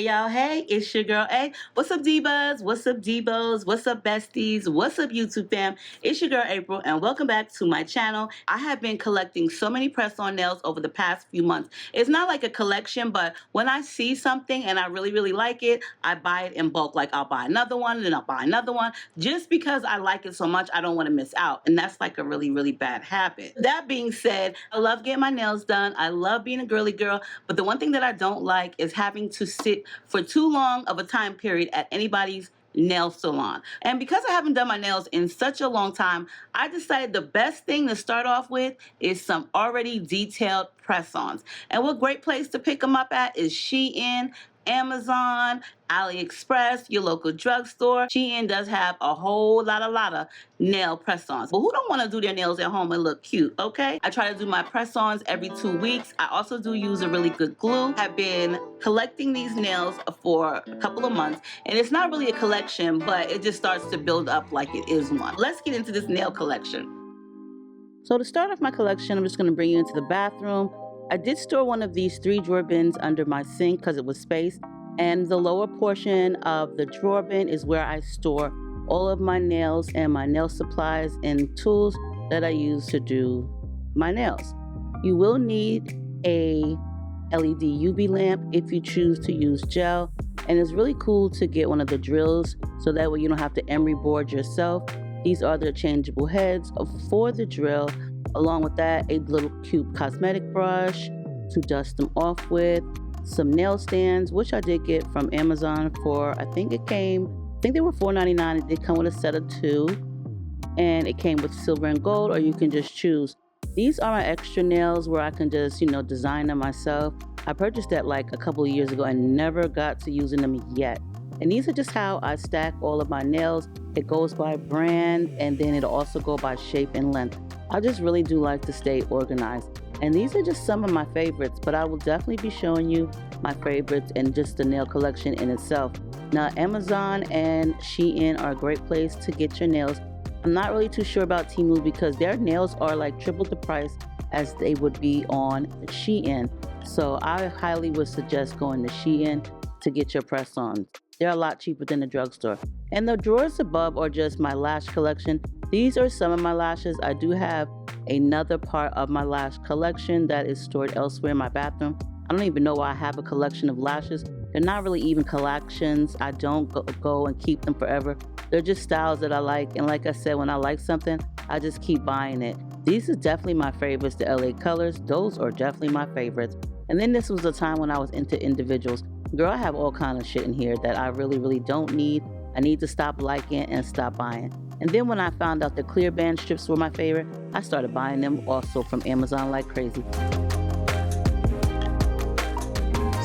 y'all, hey, it's your girl A. What's up, divas? What's up, divos? What's up, besties? What's up, YouTube fam? It's your girl April, and welcome back to my channel. I have been collecting so many press-on nails over the past few months. It's not like a collection, but when I see something and I really like it, I buy it in bulk. Like, I'll buy another one, and then I'll buy another one, just because I like it so much. I don't want to miss out, and that's like a really bad habit. That being said, I love getting my nails done. I love being a girly girl, but the one thing that I don't like is having to sit for too long of a time period at anybody's nail salon. And because I haven't done my nails in such a long time, I decided the best thing to start off with is some already detailed press-ons. And what great place to pick them up at is SHEIN, Amazon, AliExpress, your local drugstore. SHEIN does have a whole lot of nail press-ons. But who don't want to do their nails at home and look cute, okay? I try to do my press-ons every 2 weeks. I also do use a really good glue. I've been collecting these nails for a couple of months, and it's not really a collection, but it just starts to build up like it is one. Let's get into this nail collection. So to start off my collection, I'm just going to bring you into the bathroom. I did store one of these 3-drawer bins under my sink because it was space, and the lower portion of the drawer bin is where I store all of my nails and my nail supplies and tools that I use to do my nails. You will need a LED UV lamp if you choose to use gel, and it's really cool to get one of the drills so that way you don't have to emery board yourself. These are the changeable heads for the drill. Along with that, a little cute cosmetic brush to dust them off with, some nail stands, which I did get from Amazon for, I think they were $4.99. It did come with a set of 2, and it came with silver and gold, or you can just choose. These are my extra nails where I can just, design them myself. I purchased that like a couple of years ago and never got to using them yet. And these are just how I stack all of my nails. It goes by brand, and then it'll also go by shape and length. I just really do like to stay organized. And these are just some of my favorites, but I will definitely be showing you my favorites and just the nail collection in itself. Now, Amazon and SHEIN are a great place to get your nails. I'm not really too sure about Temu because their nails are like triple the price as they would be on SHEIN. So I highly would suggest going to SHEIN to get your press-ons. They're a lot cheaper than the drugstore. And the drawers above are just my lash collection. These are some of my lashes. I do have another part of my lash collection that is stored elsewhere in my bathroom. I don't even know why I have a collection of lashes. They're not really even collections. I don't go and keep them forever. They're just styles that I like. And like I said, when I like something, I just keep buying it. These are definitely my favorites, the LA colors. Those are definitely my favorites. And then this was a time when I was into individuals. Girl, I have all kind of shit in here that I really don't need. I need to stop liking and stop buying. And then when I found out the clear band strips were my favorite, I started buying them also from Amazon like crazy.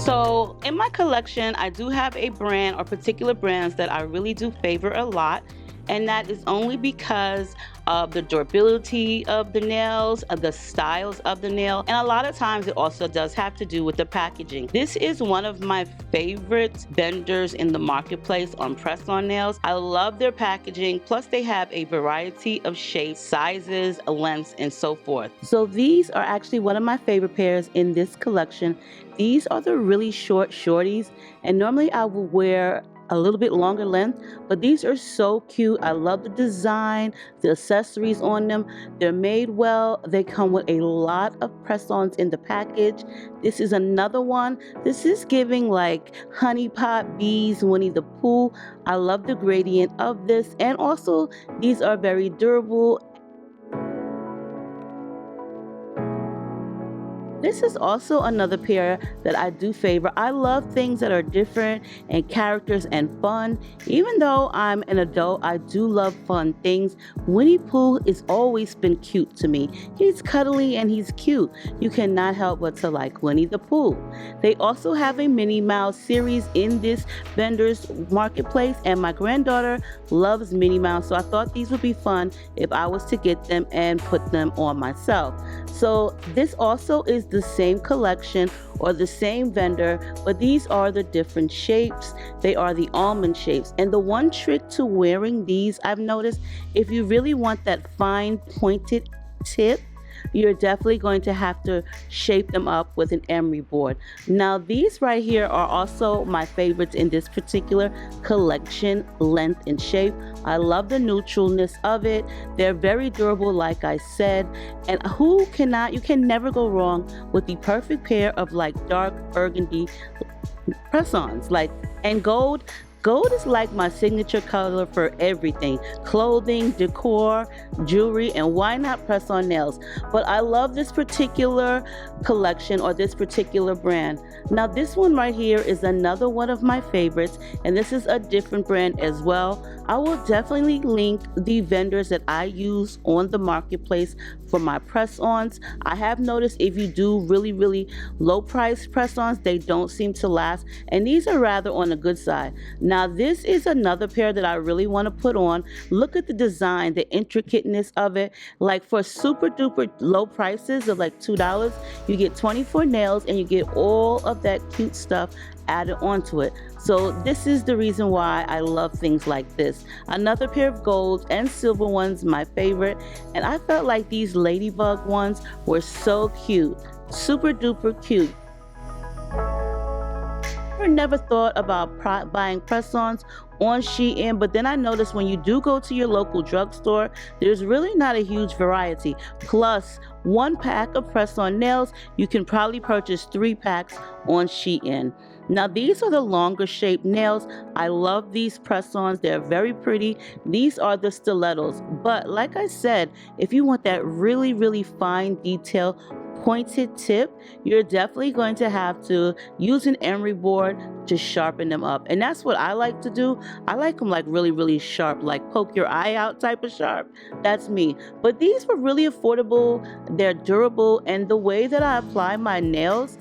So in my collection, I do have a brand or particular brands that I really do favor a lot. And that is only because of the durability of the nails, of the styles of the nail, and a lot of times it also does have to do with the packaging. This is one of my favorite vendors in the marketplace on press-on nails. I love their packaging, plus they have a variety of shapes, sizes, lengths, and so forth. So these are actually one of my favorite pairs in this collection. These are the really short shorties, and normally I will wear a little bit longer length, but these are so cute. I love the design, the accessories on them. They're made well. They come with a lot of press-ons in the package. This is another one. This is giving like honey pot bees, Winnie the Pooh. I love the gradient of this, and also these are very durable. This is also another pair that I do favor. I love things that are different and characters and fun. Even though I'm an adult, I do love fun things. Winnie Pooh has always been cute to me. He's cuddly and he's cute. You cannot help but to like Winnie the Pooh. They also have a Minnie Mouse series in this vendor's marketplace, and my granddaughter loves Minnie Mouse, so I thought these would be fun if I was to get them and put them on myself. So this also is the same collection or the same vendor, but these are the different shapes. They are the almond shapes. And the one trick to wearing these, I've noticed, if you really want that fine pointed tip, you're definitely going to have to shape them up with an emery board. Now these right here are also my favorites in this particular collection, length and shape. I love the neutralness of it. They're very durable, like I said, and you can never go wrong with the perfect pair of like dark burgundy press-ons. And gold is like my signature color for everything: clothing, decor, jewelry, and why not press on nails. But I love this particular collection, or this particular brand. Now this one right here is another one of my favorites, and this is a different brand as well. I will definitely link the vendors that I use on the marketplace for my press-ons. I have noticed if you do really low price press-ons, they don't seem to last, and these are rather on the good side. Now this is another pair that I really want to put on. Look at the design, the intricateness of it. Like for super duper low prices of like $2, you get 24 nails and you get all of that cute stuff added onto it. So this is the reason why I love things like this. Another pair of gold and silver ones, my favorite, and I felt like these ladybug ones were so cute, super duper cute. I never thought about buying press-ons on SHEIN, but then I noticed when you do go to your local drugstore, there's really not a huge variety. Plus, one pack of press-on nails, you can probably purchase 3 packs on SHEIN. Now these are the longer shaped nails. I love these press-ons. They're very pretty. These are the stilettos, but like I said, if you want that really fine detail, pointed tip, you're definitely going to have to use an emery board to sharpen them up, and that's what I like to do. I like them like really sharp, like poke your eye out type of sharp. That's me. But these were really affordable, they're durable, and the way that I apply my nails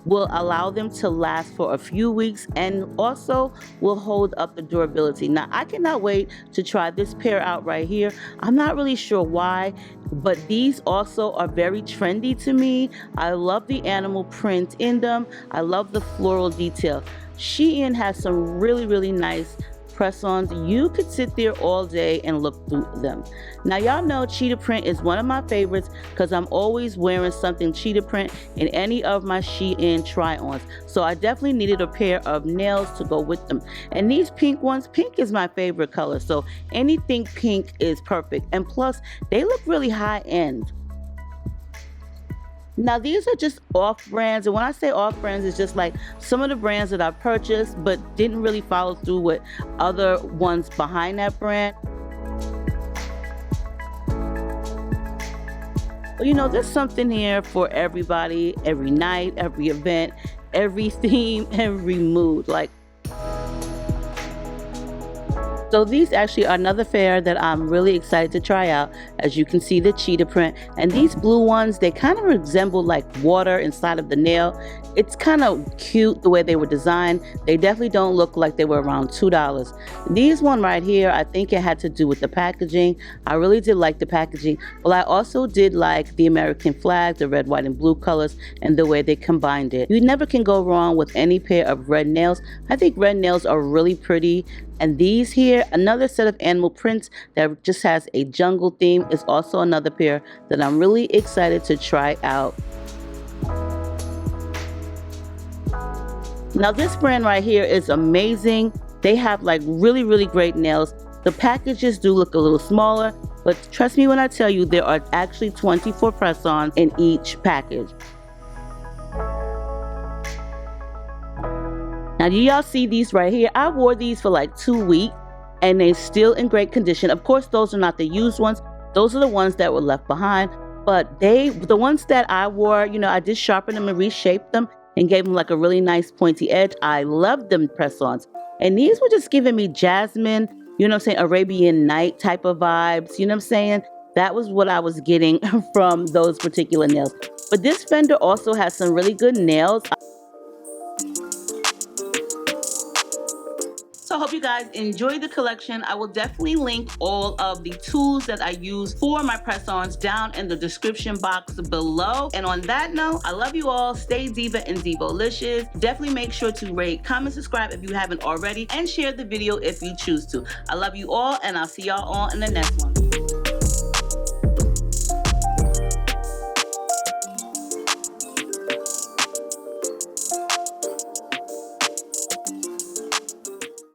will allow them to last for a few weeks and also will hold up the durability. Now I cannot wait to try this pair out right here. I'm not really sure why, but these also are very trendy to me. I love the animal print in them. I love the floral detail. SHEIN has some really nice press-ons. You could sit there all day and look through them. Now y'all know cheetah print is one of my favorites because I'm always wearing something cheetah print in any of my SHEIN try-ons. So I definitely needed a pair of nails to go with them. And these pink ones, pink is my favorite color, so anything pink is perfect. And plus, they look really high-end. Now these are just off brands, and when I say off brands, it's just like some of the brands that I purchased but didn't really follow through with other ones behind that brand. But you know, there's something here for everybody, every night, every event, every theme, every mood. So these actually are another pair that I'm really excited to try out. As you can see, the cheetah print, and these blue ones, they kind of resemble like water inside of the nail. It's kind of cute the way they were designed. They definitely don't look like they were around $2. These one right here, I think it had to do with the packaging. I really did like the packaging. Well, I also did like the American flag, the red, white, and blue colors, and the way they combined it. You never can go wrong with any pair of red nails. I think red nails are really pretty. And these here, another set of animal prints that just has a jungle theme, is also another pair that I'm really excited to try out. Now this brand right here is amazing. They have like really great nails. The packages do look a little smaller, but trust me when I tell you there are actually 24 press-ons in each package. Now do y'all see these right here? I wore these for like 2 weeks and they're still in great condition. Of course, those are not the used ones. Those are the ones that were left behind. But the ones that I wore, you know, I did sharpen them and reshape them and gave them like a really nice pointy edge. I love them press-ons. And these were just giving me jasmine, you know what I'm saying, Arabian Night type of vibes, you know what I'm saying? That was what I was getting from those particular nails. But this vendor also has some really good nails. So I hope you guys enjoy the collection. I will definitely link all of the tools that I use for my press-ons down in the description box below. And on that note, I love you all. Stay diva and divolicious. Definitely make sure to rate, comment, subscribe if you haven't already, and share the video if you choose to. I love you all, and I'll see y'all all in the next one.